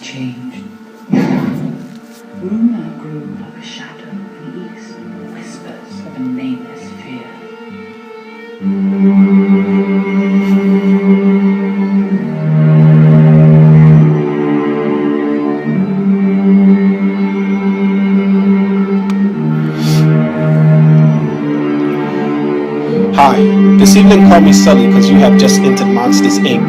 changed. Rumor grew like a shadow in the east, whispers of a nameless fear. Hi, this evening call me Sully because you have just entered Monsters Inc.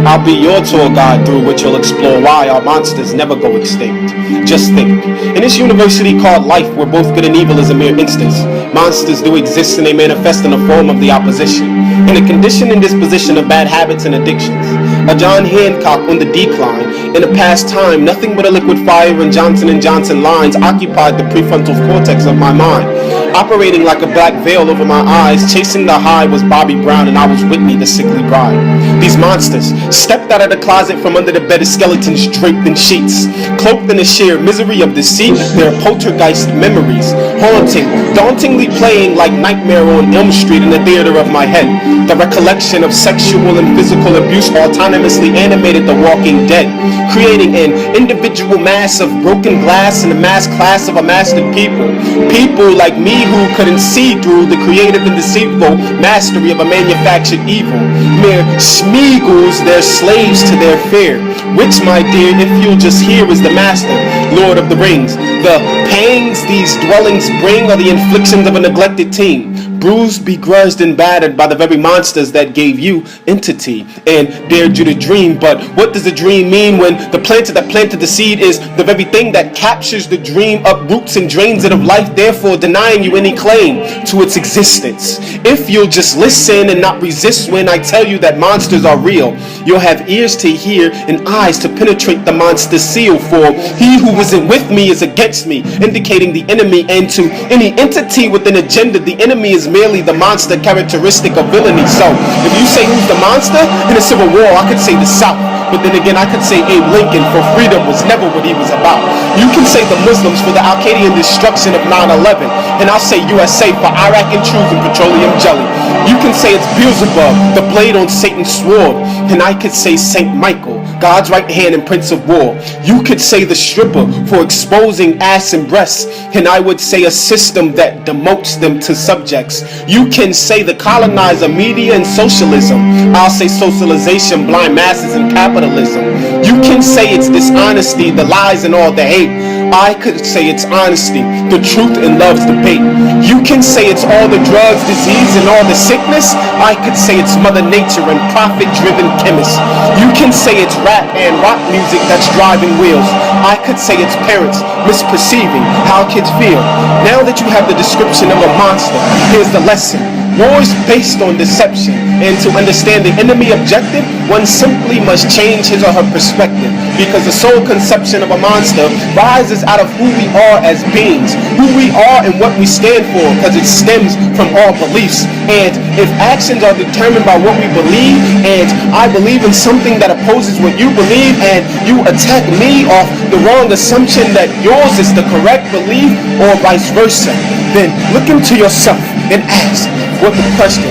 I'll be your tour guide through which you'll explore why our monsters never go extinct. Just think, in this university called life where both good and evil is a mere instance, monsters do exist and they manifest in the form of the opposition, in a condition and disposition of bad habits and addictions. A John Hancock on the decline, in a past time, nothing but a liquid fire and Johnson & Johnson lines occupied the prefrontal cortex of my mind. Operating like a black veil over my eyes, chasing the high was Bobby Brown and I was Whitney, the sickly bride. These monsters stepped out of the closet from under the bed as skeletons draped in sheets. Cloaked in the sheer misery of deceit, their poltergeist memories, haunting, dauntingly playing like Nightmare on Elm Street in the theater of my head. The recollection of sexual and physical abuse autonomously animated The Walking Dead, creating an individual mass of broken glass in a mass class of a mastered people. People like me who couldn't see through the creative and deceitful mastery of a manufactured evil. Mere Smeagol's, their slaves to their fear. Which, my dear, if you'll just hear, is the master, Lord of the Rings. The pangs these dwellings bring are the inflictions of a neglected teen, bruised, begrudged, and battered by the very monsters that gave you entity and dared you to dream. But what does a dream mean when the planter that planted the seed is the very thing that captures the dream, uproots and drains it of life, therefore denying you any claim to its existence? If you'll just listen and not resist when I tell you that monsters are real, you'll have ears to hear and eyes to penetrate the monster seal. For he who isn't with me is against me, indicating the enemy, and to any entity with an agenda, the enemy is merely the monster characteristic of villainy. So if you say who's the monster in a civil war, I could say the South. But then again, I could say Abe Lincoln, for freedom was never what he was about. You can say the Muslims for the Al-Qaeda destruction of 9/11, and I'll say USA for Iraq intrusion and petroleum jelly. You can say it's Beelzebub, the blade on Satan's sword, and I could say Saint Michael, God's right hand and Prince of War. You could say the stripper for exposing ass and breasts, and I would say a system that demotes them to subjects. You can say the colonizer, media, and socialism. I'll say socialization, blind masses, and capitalism. You can say it's dishonesty, the lies, and all the hate. I could say it's honesty, the truth, and love's debate. You can say it's all the drugs, disease, and all the sickness. I could say it's Mother Nature and profit-driven chemists. You can say it's rap and rock music that's driving wheels. I could say it's parents misperceiving how kids feel. Now that you have the description of a monster, here's the lesson. War is based on deception, and to understand the enemy objective, one simply must change his or her perspective, because the sole conception of a monster rises out of who we are as beings, who we are and what we stand for, because it stems from our beliefs. And if actions are determined by what we believe, and I believe in something that opposes what you believe, and you attack me off the wrong assumption that yours is the correct belief, or vice versa, then look into yourself and ask what the question,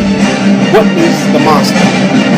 what is the monster?